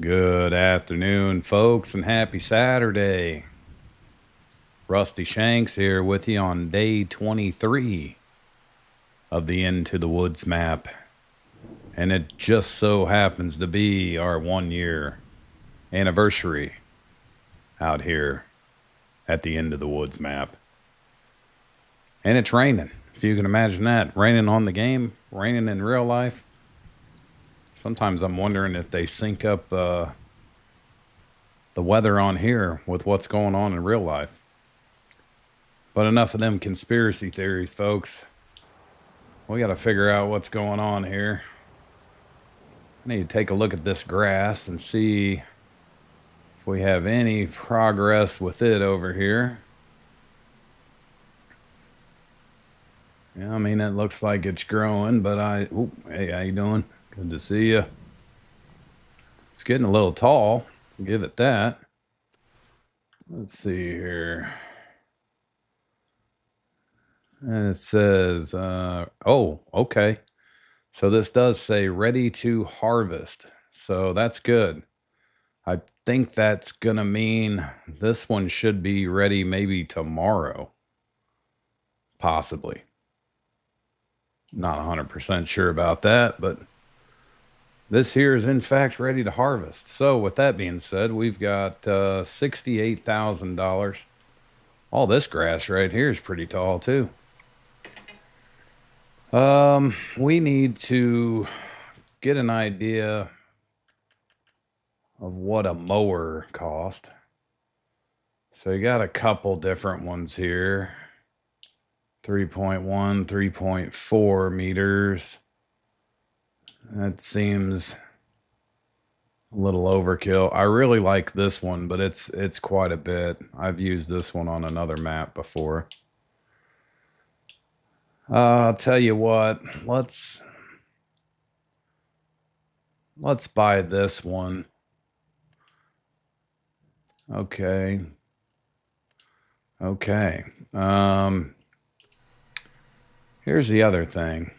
Good afternoon, folks, and happy Saturday. Rusty Shanks here with you on day 23 of the Into the Woods map. And it just so happens to be our 1 year anniversary out here at the Into the Woods map. And it's raining, if you can imagine that. Raining on the game, raining in real life. Sometimes I'm wondering if they sync up the weather on here with what's going on in real life. But enough of them conspiracy theories, folks. We got to figure out what's going on here. I need to take a look at this grass and see if we have any progress with it over here. Yeah, I mean, it looks like it's growing, but hey, how you doing? Good to see you. It's getting a little tall. I'll give it that. Let's see here. And it says, oh, okay. So this does say ready to harvest. So that's good. I think that's going to mean this one should be ready maybe tomorrow. Possibly. Not 100% sure about that, but this here is in fact ready to harvest. So with that being said, we've got $68,000. All this grass right here is pretty tall too. We need to get an idea of what a mower cost. So you got a couple different ones here. 3.1, 3.4 meters. That seems a little overkill. I really like this one, but it's quite a bit. I've used this one on another map before. I'll tell you what, let's buy this one. Okay. Here's the other thing.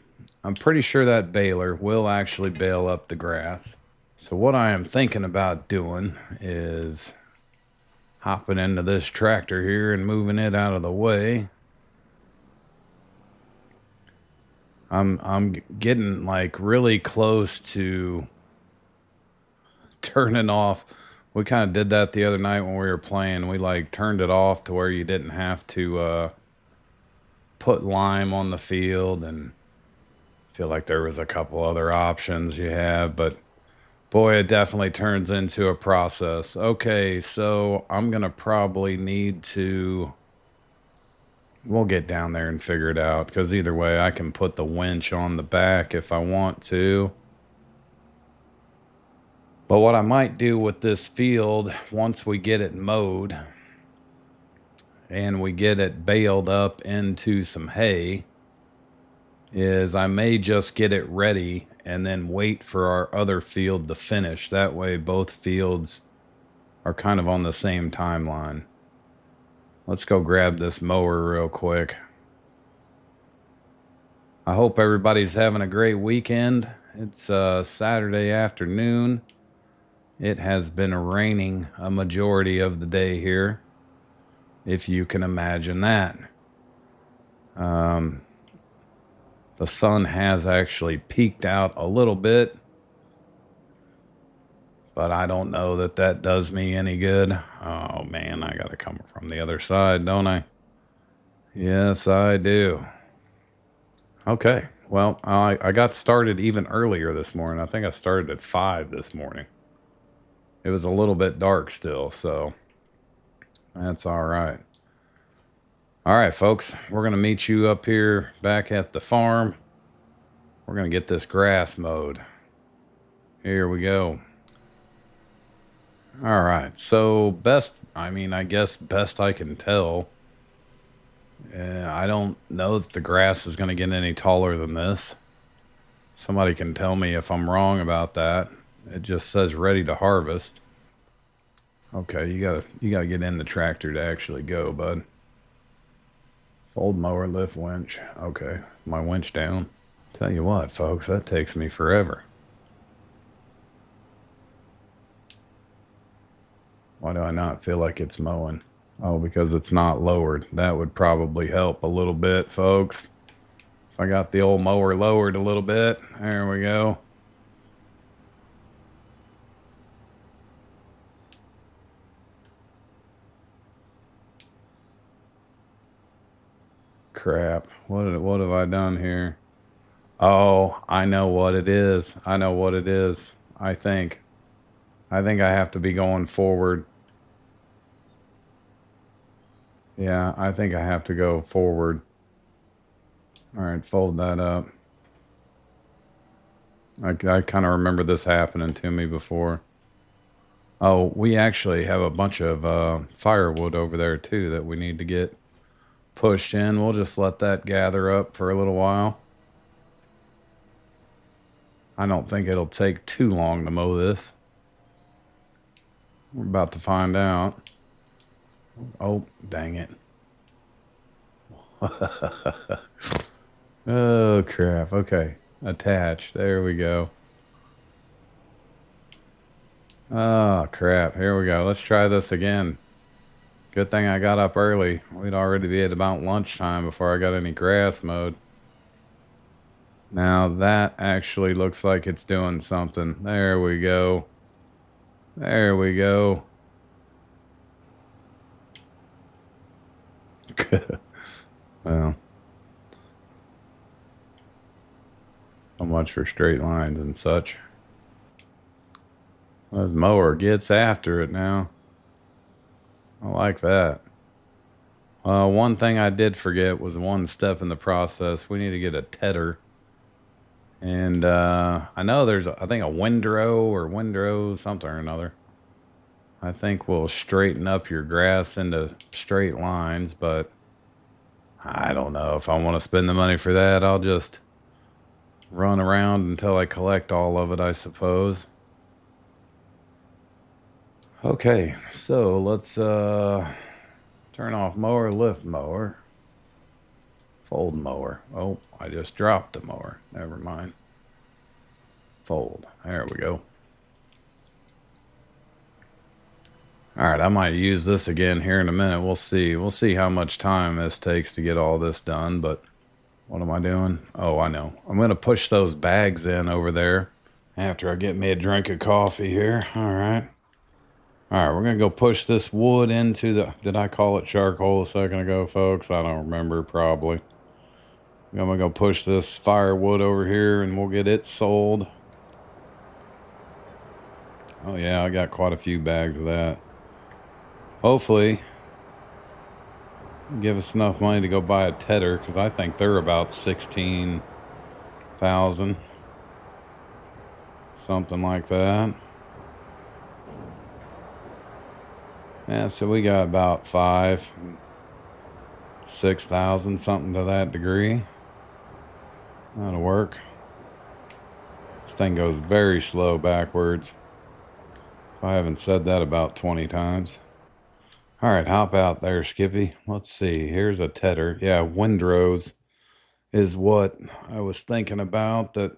I'm pretty sure that baler will actually bale up the grass. So what I am thinking about doing is hopping into this tractor here and moving it out of the way. I'm getting like really close to turning off. We kind of did that the other night when we were playing. We like turned it off to where you didn't have to put lime on the field, and feel like there was a couple other options you have, but boy, it definitely turns into a process. Okay, so I'm gonna probably need to, we'll get down there and figure it out, because either way I can put the winch on the back if I want to. But what I might do with this field, once we get it mowed and we get it baled up into some hay, is I may just get it ready and then wait for our other field to finish. That way both fields are kind of on the same timeline. Let's go grab this mower real quick. I hope everybody's having a great weekend. It's Saturday afternoon. It has been raining a majority of the day here, if you can imagine that. The sun has actually peeked out a little bit, but I don't know that that does me any good. Oh man, I gotta come from the other side, don't I? Yes, I do. Okay, well, I got started even earlier this morning. I think I started at 5 this morning. It was a little bit dark still, so that's all right. All right, folks, we're going to meet you up here back at the farm. We're going to get this grass mowed. Here we go. All right, so I guess best I can tell, I don't know that the grass is going to get any taller than this. Somebody can tell me if I'm wrong about that. It just says ready to harvest. Okay, you gotta get in the tractor to actually go, bud. Fold mower, lift winch. Okay, my winch down. Tell you what, folks, that takes me forever. Why do I not feel like it's mowing? Oh, because it's not lowered. That would probably help a little bit, folks. If I got the old mower lowered a little bit. There we go. Crap. What have I done here? Oh, I know what it is. I know what it is. I think I have to be going forward. Yeah, I think I have to go forward. All right, fold that up. I kind of remember this happening to me before. Oh, we actually have a bunch of firewood over there too that we need to get pushed in. We'll just let that gather up for a little while. I don't think it'll take too long to mow this. We're about to find out. Oh, dang it. Oh, crap. Okay. Attach. There we go. Oh, crap. Here we go. Let's try this again. Good thing I got up early. We'd already be at about lunchtime before I got any grass mowed. Now that actually looks like it's doing something. There we go. There we go. Well, so much for straight lines and such. This mower gets after it now. I like that. One thing I did forget was one step in the process. We need to get a tedder. And I know there's, I think, a windrow something or another. I think we'll straighten up your grass into straight lines, but I don't know if I want to spend the money for that. I'll just run around until I collect all of it, I suppose. Okay, so let's turn off mower, lift mower, fold mower. Oh, I just dropped the mower. Never mind. Fold. There we go. All right, I might use this again here in a minute. We'll see. We'll see how much time this takes to get all this done, but what am I doing? Oh, I know. I'm going to push those bags in over there after I get me a drink of coffee here. All right. All right, we're going to go push this wood into the, did I call it charcoal a second ago, folks? I don't remember, probably. I'm going to go push this firewood over here and we'll get it sold. Oh yeah, I got quite a few bags of that. Hopefully, give us enough money to go buy a tedder, because I think they're about 16,000. Something like that. Yeah, so we got about 6,000, something to that degree. That'll work. This thing goes very slow backwards. I haven't said that about 20 times. All right, hop out there, Skippy. Let's see. Here's a tedder. Yeah, windrows is what I was thinking about. That.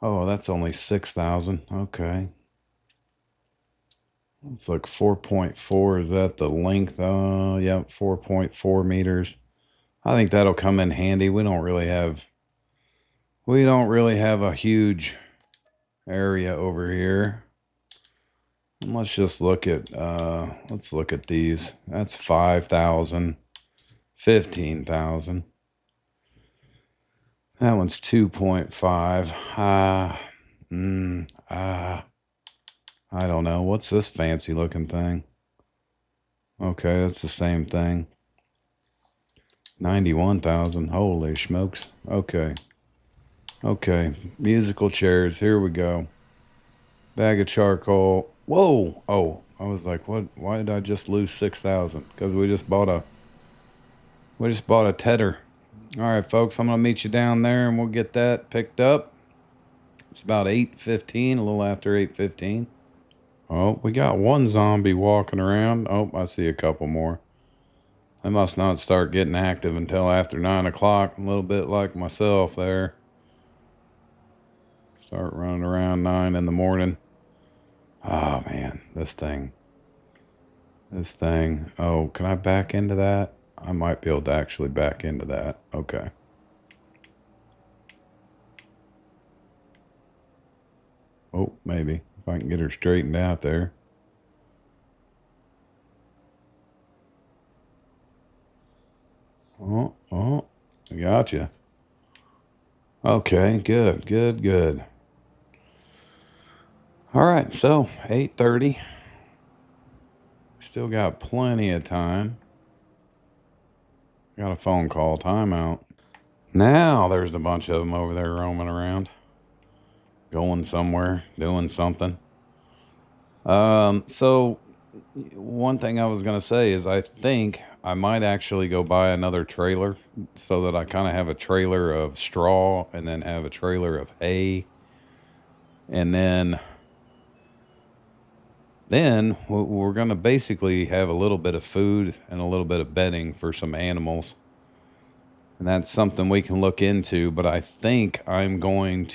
Oh, that's only 6,000. Okay. Let's look. 4.4. Is that the length? Oh, yep, 4.4 meters. I think that'll come in handy. We don't really have a huge area over here. And let's just look at these. That's 5,000, 15,000. That one's 2.5. I don't know. What's this fancy looking thing? Okay, that's the same thing. 91,000. Holy smokes. Okay. Okay. Musical chairs. Here we go. Bag of charcoal. Whoa. Oh, I was like, what? Why did I just lose 6,000? Because we just bought a tedder. All right, folks, I'm going to meet you down there and we'll get that picked up. It's about 8:15, a little after 8:15. Oh, we got one zombie walking around. Oh, I see a couple more. They must not start getting active until after 9 o'clock. A little bit like myself there. Start running around 9 in the morning. Oh, man, this thing. This thing. Oh, can I back into that? I might be able to actually back into that. Okay. Oh, maybe. If I can get her straightened out there. Oh, gotcha. Okay, good, good, good. All right, so 8:30. Still got plenty of time. Got a phone call, timeout. Now there's a bunch of them over there roaming around, going somewhere, doing something. So one thing I was gonna say is I think I might actually go buy another trailer so that I kind of have a trailer of straw and then have a trailer of hay, and then we're gonna basically have a little bit of food and a little bit of bedding for some animals, and that's something we can look into. But I think I'm gonna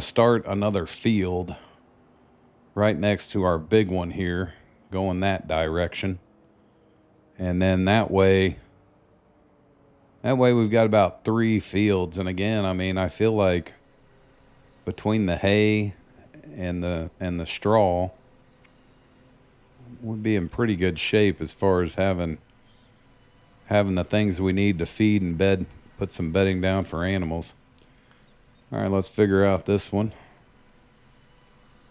start another field right next to our big one here, going that direction. And then that way we've got about 3 fields. And again, I mean, I feel like between the hay and the straw, we'd be in pretty good shape as far as having the things we need to feed and bed, put some bedding down for animals. All right, let's figure out this one.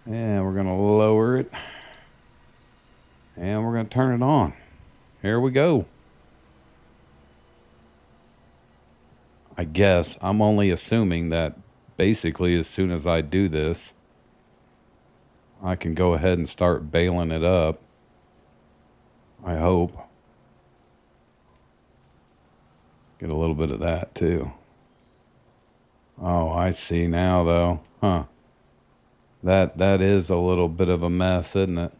And we're going to lower it. And we're going to turn it on. Here we go. I guess I'm only assuming that basically as soon as I do this, I can go ahead and start baling it up. I hope. Get a little bit of that too. Oh, I see now though. Huh. That is a little bit of a mess, isn't it?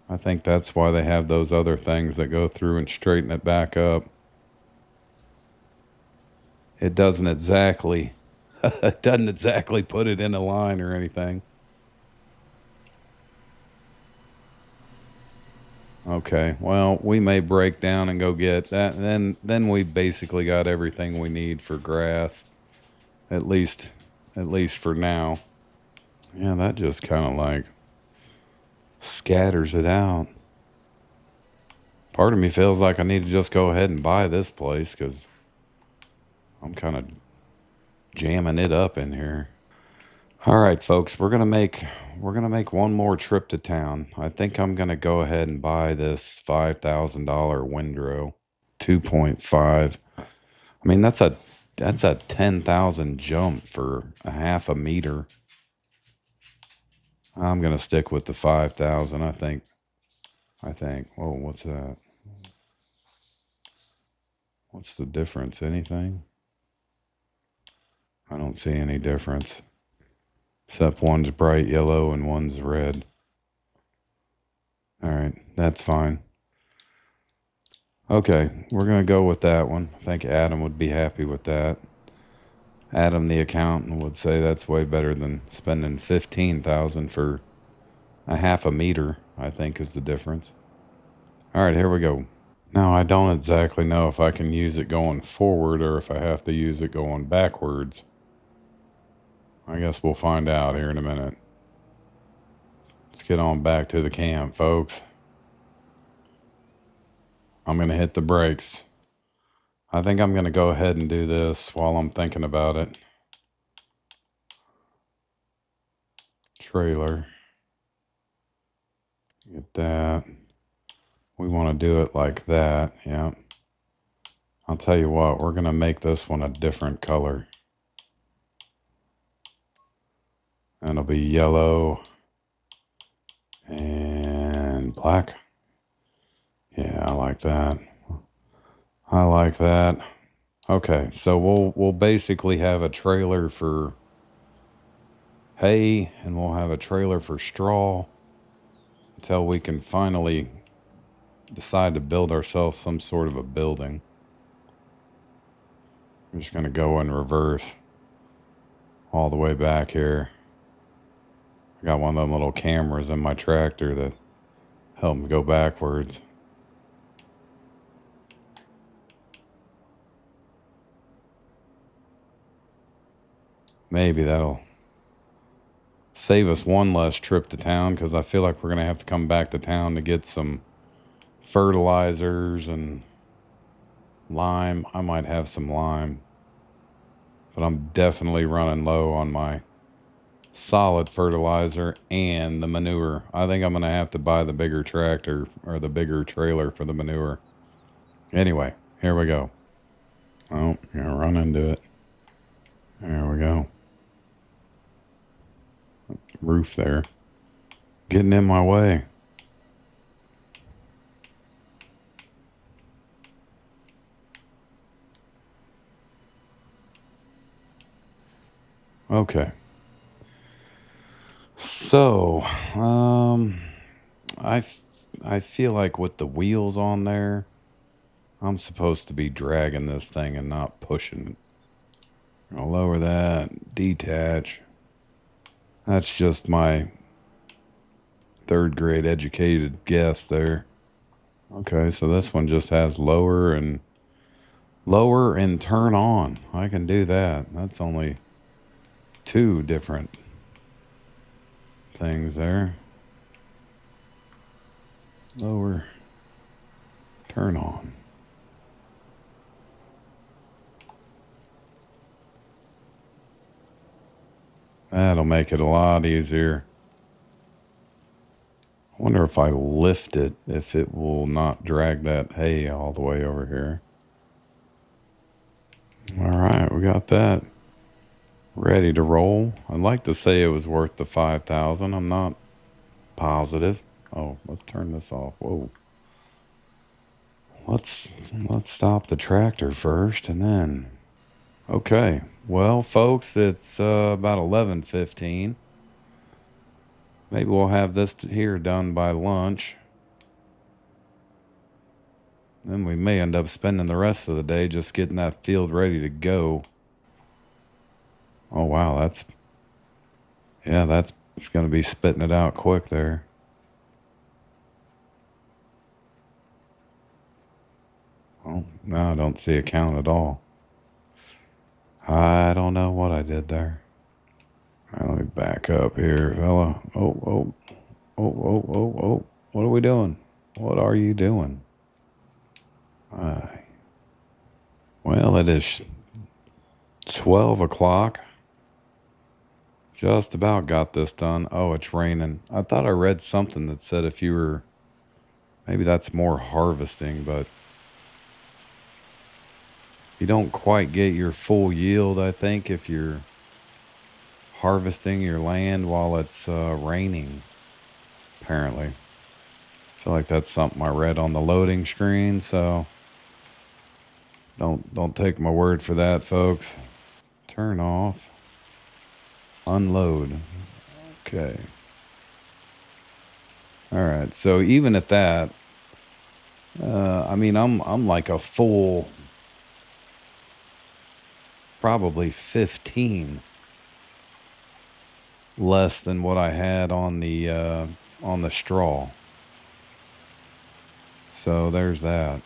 I think that's why they have those other things that go through and straighten it back up. It doesn't exactly it doesn't exactly put it in a line or anything. Okay. Well, we may break down and go get that. Then we basically got everything we need for grass. At least at least for now. Yeah, that just kind of like scatters it out. Part of me feels like I need to just go ahead and buy this place cuz I'm kind of jamming it up in here. All right, folks, we're gonna make one more trip to town. I think I'm gonna go ahead and buy this $5,000 windrow, 2.5. I mean, that's a 10,000 jump for a half a meter. I'm gonna stick with the 5,000. I think. Oh, what's that? What's the difference? Anything? I don't see any difference. Except one's bright yellow and one's red. All right, that's fine. Okay, we're going to go with that one. I think Adam would be happy with that. Adam, the accountant, would say that's way better than spending 15,000 for a half a meter, I think is the difference. All right, here we go. Now, I don't exactly know if I can use it going forward or if I have to use it going backwards. I guess we'll find out here in a minute. Let's get on back to the camp, folks. I'm going to hit the brakes. I think I'm going to go ahead and do this while I'm thinking about it. Trailer. Get that. We want to do it like that. Yeah. I'll tell you what, we're going to make this one a different color. And it'll be yellow and black. Yeah, I like that. I like that. Okay, so we'll basically have a trailer for hay and we'll have a trailer for straw until we can finally decide to build ourselves some sort of a building. I'm just going to go in reverse all the way back here. I got one of them little cameras in my tractor that help me go backwards. Maybe that'll save us one less trip to town, because I feel like we're going to have to come back to town to get some fertilizers and lime. I might have some lime, but I'm definitely running low on my solid fertilizer and the manure. I think I'm going to have to buy the bigger tractor or the bigger trailer for the manure. Anyway, here we go. Oh, you're going to run into it. There we go. Roof there. Getting in my way. Okay. So, I feel like with the wheels on there, I'm supposed to be dragging this thing and not pushing it. I'll lower that, detach. That's just my third grade educated guess there. Okay, so this one just has lower and turn on. I can do that. That's only two different things there. Lower, turn on. That'll make it a lot easier. I wonder if I lift it, if it will not drag that hay all the way over here. All right, we got that ready to roll. I'd like to say it was worth the 5,000. I'm not positive. Oh, let's turn this off. Whoa. Let's stop the tractor first and then. Okay. Well, folks, it's about 11:15. Maybe we'll have this here done by lunch. Then we may end up spending the rest of the day just getting that field ready to go. Oh, wow. That's going to be spitting it out quick there. Oh, no, I don't see a count at all. I don't know what I did there. All right, let me back up here, fella. Oh. What are we doing? What are you doing? Well, it is 12 o'clock. Just about got this done. Oh, it's raining. I thought I read something that said if you were, maybe that's more harvesting, but you don't quite get your full yield, I think, if you're harvesting your land while it's raining, apparently. I feel like that's something I read on the loading screen, so don't take my word for that, folks. Turn off. Unload. Okay. All right. So even at that, I mean, I'm like a full, probably 15 less than what I had on the straw. So there's that.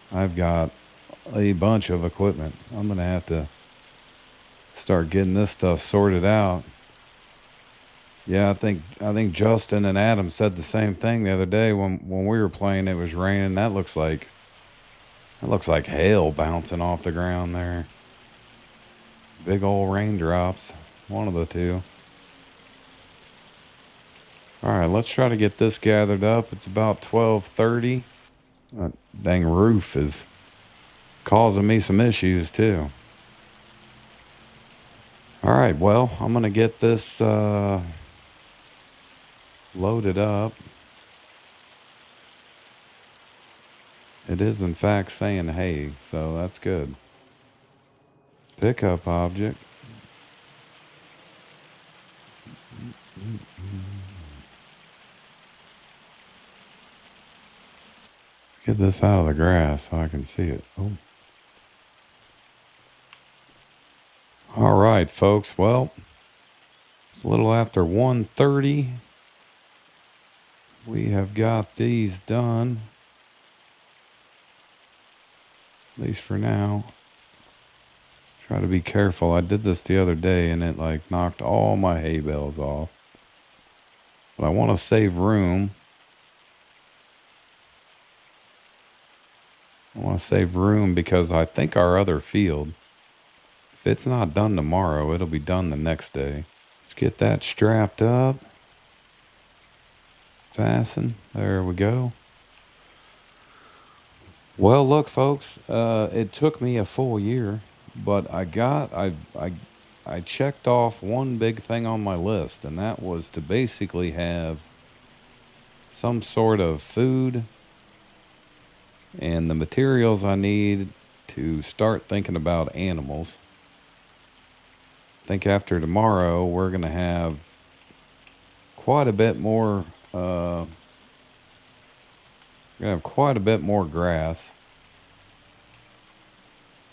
I've got a bunch of equipment. I'm gonna have to start getting this stuff sorted out. Yeah, I think Justin and Adam said the same thing the other day when we were playing. It was raining. That looks like hail bouncing off the ground there. Big old raindrops. One of the two. All right, let's try to get this gathered up. It's about 12:30. That dang roof is causing me some issues too. All right, well, I'm gonna get this loaded up. It is in fact saying hey, so that's good. Pickup object. Get this out of the grass so I can see it. Oh. All right, folks. Well, It's a little after 1:30. We have got these done. At least for now. Try to be careful. I did this the other day and it like knocked all my hay bales off. But I want to save room. I want to save room because I think our other field, if it's not done tomorrow, it'll be done the next day. Let's get that strapped up. Fasten. There we go. Well, look, folks, it took me a full year, but I checked off one big thing on my list, and that was to basically have some sort of food and the materials I need to start thinking about animals. I think after tomorrow, we're going to have quite a bit more, grass.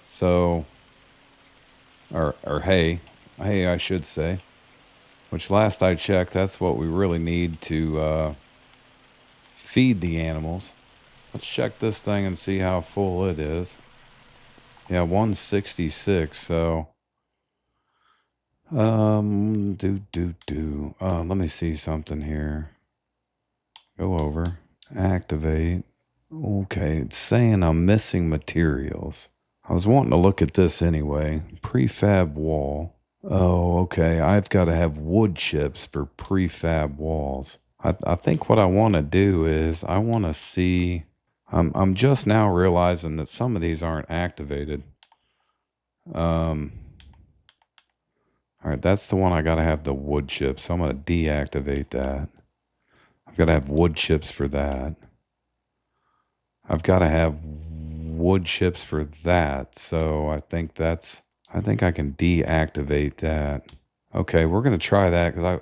So, or hay, I should say, which last I checked, that's what we really need to feed the animals. Let's check this thing and see how full it is. Yeah, 166. So, let me see something here. Go over, activate. Okay, it's saying I'm missing materials. I was wanting to look at this anyway. Prefab wall. Oh, okay. I've got to have wood chips for prefab walls. I think what I want to do is I want to see. I'm just now realizing that some of these aren't activated. All right, that's the one I got to have the wood chips. So I'm going to deactivate that. I've got to have wood chips for that. I've got to have wood chips for that. So I think I can deactivate that. Okay, we're going to try that because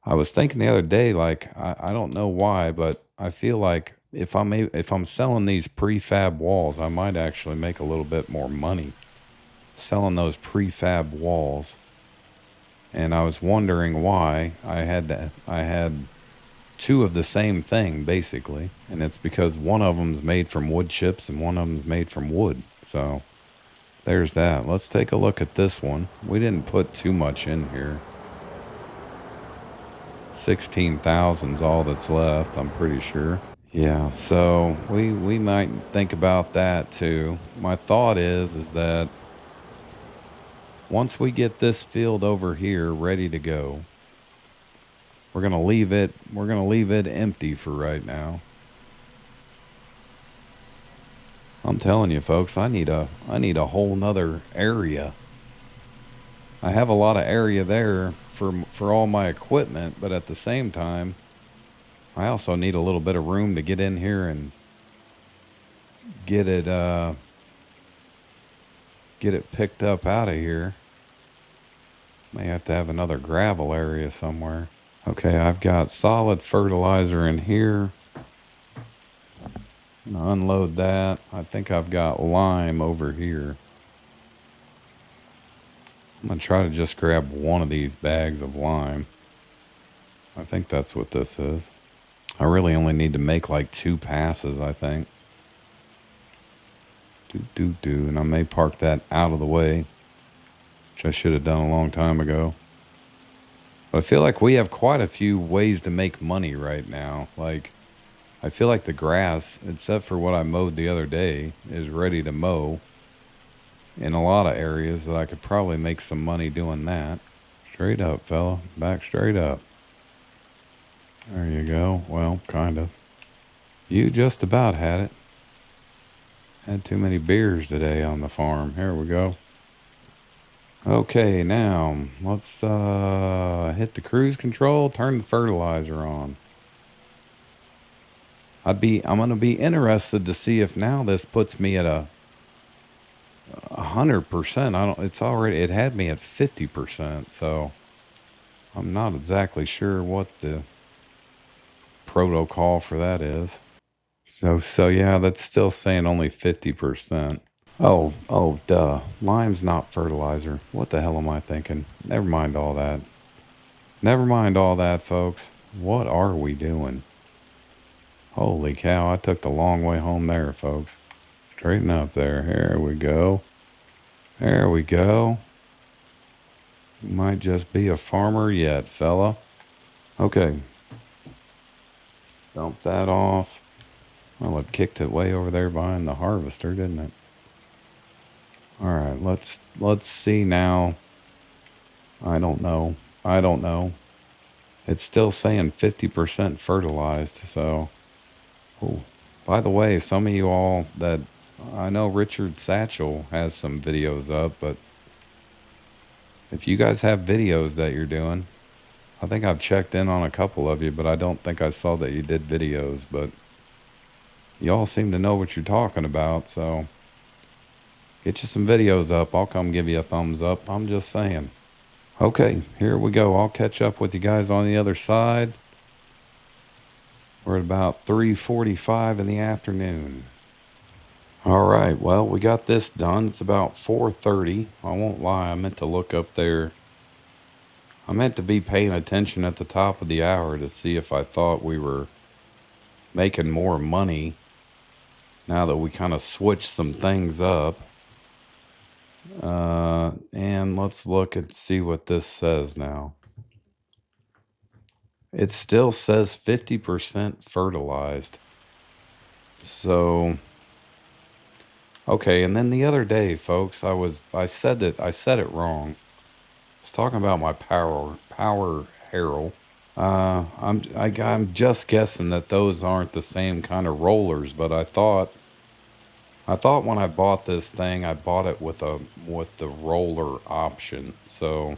I was thinking the other day, like, I don't know why, but I feel like if I'm selling these prefab walls, I might actually make a little bit more money selling those prefab walls. And I was wondering why I had two of the same thing basically, and it's because one of them's made from wood chips and one of them's made from wood. So there's that. Let's take a look at this one. We didn't put too much in here. 16,000's all that's left, I'm pretty sure. Yeah, so we might think about that too. My thought is that once we get this field over here ready to go, we're gonna leave it empty for right now. I'm telling you folks, I need a whole nother area. I have a lot of area there for all my equipment, but at the same time, I also need a little bit of room to get in here and get it picked up out of here. May have to have another gravel area somewhere. Okay, I've got solid fertilizer in here. I'm gonna unload that. I think I've got lime over here. I'm gonna try to just grab one of these bags of lime. I think that's what this is. I really only need to make like 2 passes, I think. And I may park that out of the way, which I should have done a long time ago. But I feel like we have quite a few ways to make money right now. Like, I feel like the grass, except for what I mowed the other day, is ready to mow in a lot of areas that I could probably make some money doing that. Straight up, fella. Back straight up. There you go. Well, kind of. You just about had it. Had too many beers today on the farm. Here we go. Okay, now let's hit the cruise control, turn the fertilizer on. I'm gonna be interested to see if now this puts me at 100%. It had me at 50%, so I'm not exactly sure what the protocol for that is. So yeah, that's still saying only 50%. Duh. Lime's not fertilizer. What the hell am I thinking? Never mind all that. Never mind all that, folks. What are we doing? Holy cow, I took the long way home there, folks. Straighten up there. Here we go. There we go. You might just be a farmer yet, fella. Okay. Dump that off. Well, it kicked it way over there behind the harvester, didn't it? All right, let's see now. I don't know. I don't know. It's still saying 50% fertilized, so. Oh, by the way, some of you all that I know Richard Satchel has some videos up, but if you guys have videos that you're doing, I think I've checked in on a couple of you, but I don't think I saw that you did videos, but you all seem to know what you're talking about, so get you some videos up. I'll come give you a thumbs up. I'm just saying. Okay, here we go. I'll catch up with you guys on the other side. We're at about 3:45 in the afternoon. All right, well, we got this done. It's about 4:30. I won't lie, I meant to look up there. I meant to be paying attention at the top of the hour to see if I thought we were making more money now that we kind of switched some things up. And let's look and see what this says now. It still says 50% fertilized. So, okay, and then the other day, folks, I said it wrong. I was talking about my power harrow. I'm just guessing that those aren't the same kind of rollers, but I thought when I bought this thing, I bought it with the roller option. So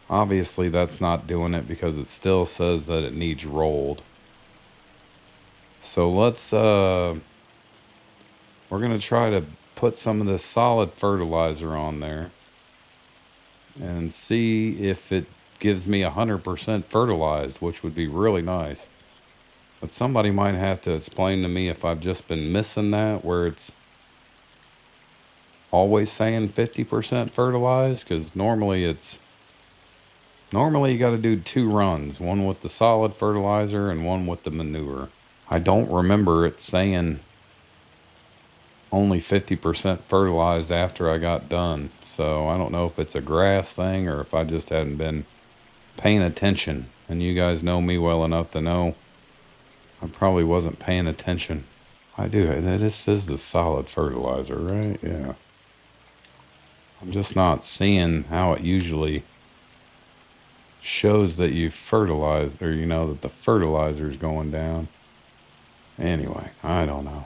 obviously that's not doing it because it still says that it needs rolled. So we're gonna try to put some of this solid fertilizer on there and see if it gives me 100% fertilized, which would be really nice. But somebody might have to explain to me if I've just been missing that, where it's always saying 50% fertilized, because normally you got to do two runs, one with the solid fertilizer and one with the manure. I don't remember it saying only 50% fertilized after I got done. So I don't know if it's a grass thing or if I just hadn't been paying attention. And you guys know me well enough to know I probably wasn't paying attention. I do. This is the solid fertilizer, right? Yeah. I'm just not seeing how it usually shows that you fertilized, or that the fertilizer's going down. Anyway, I don't know.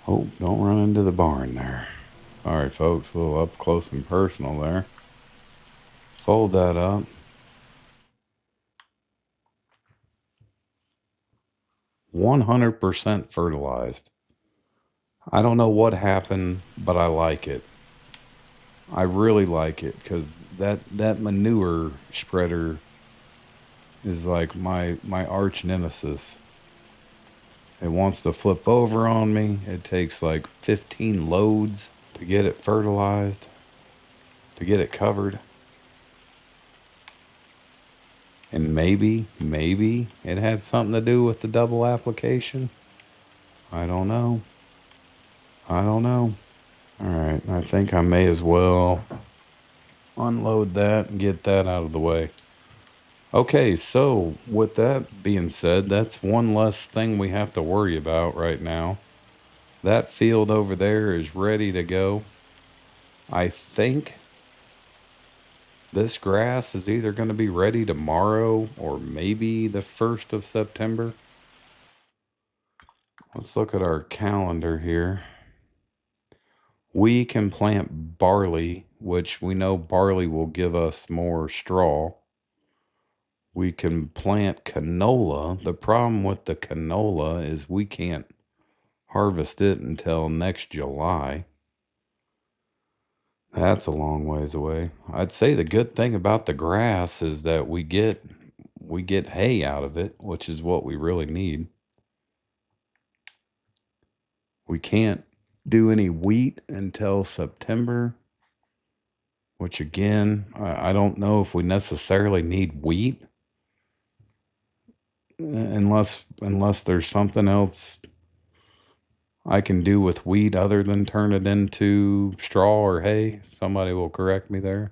Oh, don't run into the barn there. All right, folks, a little up close and personal there. Fold that up. "100% fertilized." I don't know what happened, but I like it. I really like it because that manure spreader is like my arch nemesis. It wants to flip over on me. It takes like 15 loads to get it fertilized, to get it covered. And maybe it had something to do with the double application. I don't know. I don't know. All right, I think I may as well unload that and get that out of the way. Okay, so with that being said, that's one less thing we have to worry about right now. That field over there is ready to go. I think this grass is either going to be ready tomorrow or maybe the 1st of September. Let's look at our calendar here. We can plant barley, which we know barley will give us more straw. We can plant canola. The problem with the canola is we can't harvest it until next July. That's a long ways away. I'd say the good thing about the grass is that we get hay out of it, which is what we really need. We can't do any wheat until September, which again, I don't know if we necessarily need wheat unless there's something else I can do with wheat other than turn it into straw or hay. Somebody will correct me there.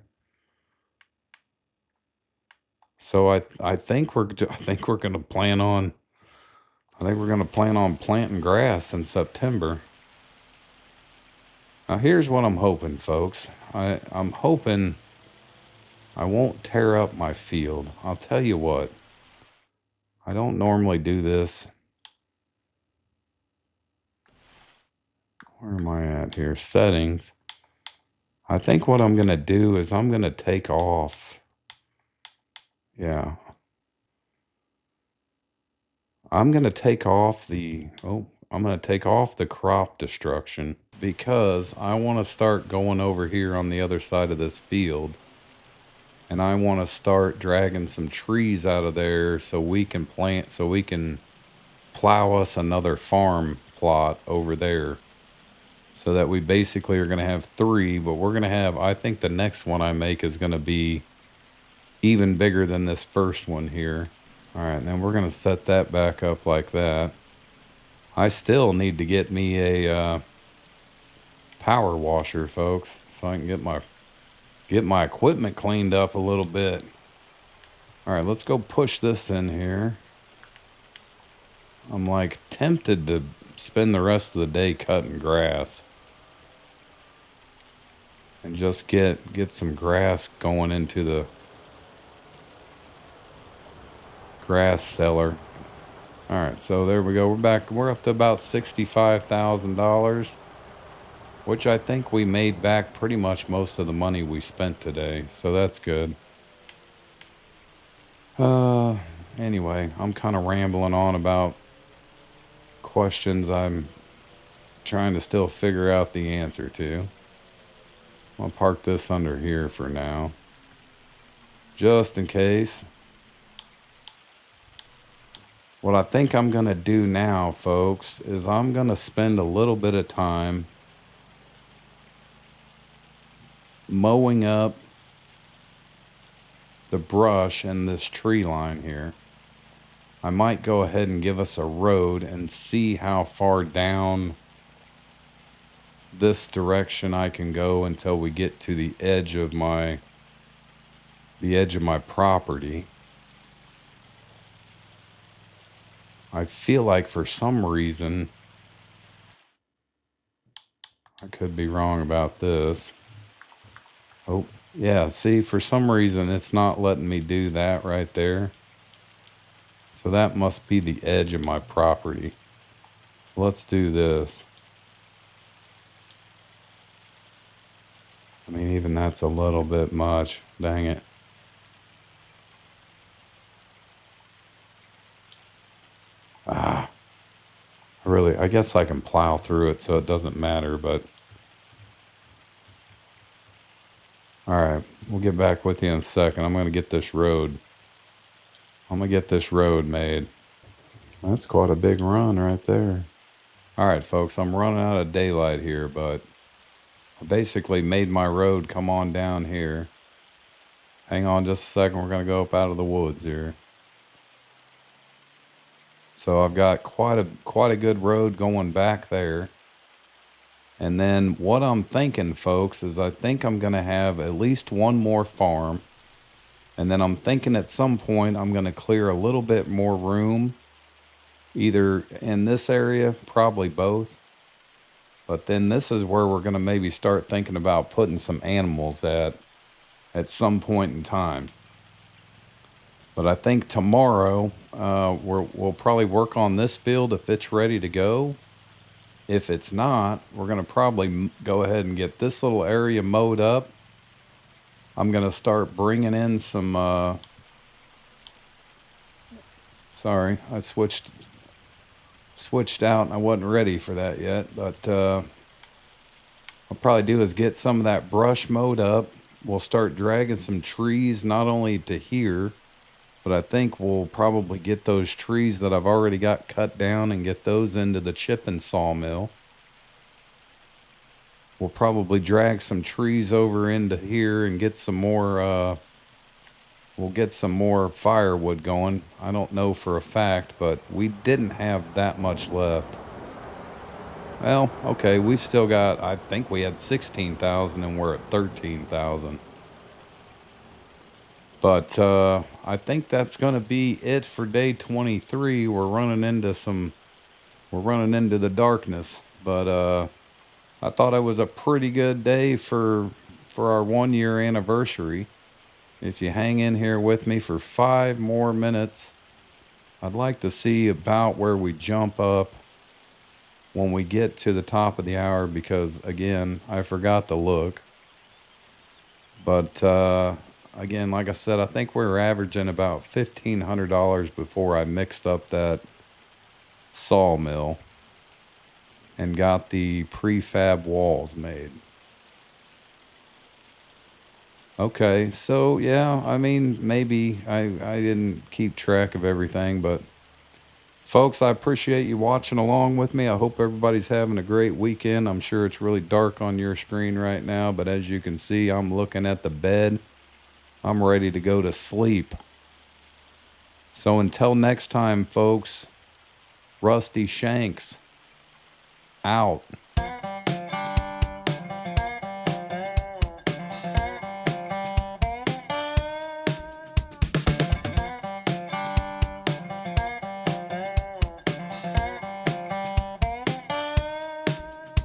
So I think we're going to plan on planting grass in September. Now here's what I'm hoping, folks. I'm hoping I won't tear up my field. I'll tell you what. I don't normally do this. Where am I at here? Settings. I think what I'm going to do is I'm going to take off. Yeah. I'm going to take off the crop destruction because I want to start going over here on the other side of this field. And I want to start dragging some trees out of there so we can plow us another farm plot over there. So that we basically are going to have 3, but we're going to have, I think the next one I make is going to be even bigger than this first one here. All right, then we're going to set that back up like that. I still need to get me a power washer, folks, so I can get my equipment cleaned up a little bit. All right, let's go push this in here. I'm like tempted to spend the rest of the day cutting grass and just get some grass going into the grass cellar. All right, so there we go. We're back. We're up to about $65,000, which I think we made back pretty much most of the money we spent today. So that's good. Anyway, I'm kind of rambling on about questions I'm trying to still figure out the answer to. I'll park this under here for now, just in case. What I think I'm going to do now, folks, is I'm going to spend a little bit of time mowing up the brush in this tree line here. I might go ahead and give us a road and see how far down this direction I can go until we get to the edge of my property. I feel like for some reason, I could be wrong about this. Oh, yeah, see, for some reason it's not letting me do that right there. So that must be the edge of my property. Let's do this. I mean, even that's a little bit much. Dang it. I guess I can plow through it so it doesn't matter, but... Alright, we'll get back with you in a second. I'm going to get this road. Made. That's quite a big run right there. Alright, folks, I'm running out of daylight here, but I basically made my road come on down here. Hang on just a second, we're going to go up out of the woods here. So I've got quite a good road going back there. And then what I'm thinking, folks, is I think I'm going to have at least one more farm. And then I'm thinking at some point I'm going to clear a little bit more room, either in this area, probably both. But then this is where we're going to maybe start thinking about putting some animals at some point in time. But I think tomorrow we'll probably work on this field if it's ready to go. If it's not, we're going to probably go ahead and get this little area mowed up. I'm going to start bringing in some... sorry, I switched out and I wasn't ready for that yet. But I'll probably do is get some of that brush mowed up. We'll start dragging some trees not only to here, but I think we'll probably get those trees that I've already got cut down and get those into the chipping sawmill. We'll probably drag some trees over into here and get some more, we'll get some more firewood going. I don't know for a fact, but we didn't have that much left. Well, okay, we've still got, I think we had 16,000 and we're at 13,000. But I think that's going to be it for day 23. We're running into the darkness, but I thought it was a pretty good day for our 1 year anniversary. If you hang in here with me for 5 more minutes, I'd like to see about where we jump up when we get to the top of the hour, because again, I forgot to look. But again, like I said, I think we were averaging about $1,500 before I mixed up that sawmill and got the prefab walls made. Okay, so yeah, I mean, maybe I didn't keep track of everything, but folks, I appreciate you watching along with me. I hope everybody's having a great weekend. I'm sure it's really dark on your screen right now, but as you can see, I'm looking at the bed. I'm ready to go to sleep. So until next time, folks, Rusty Shanks out.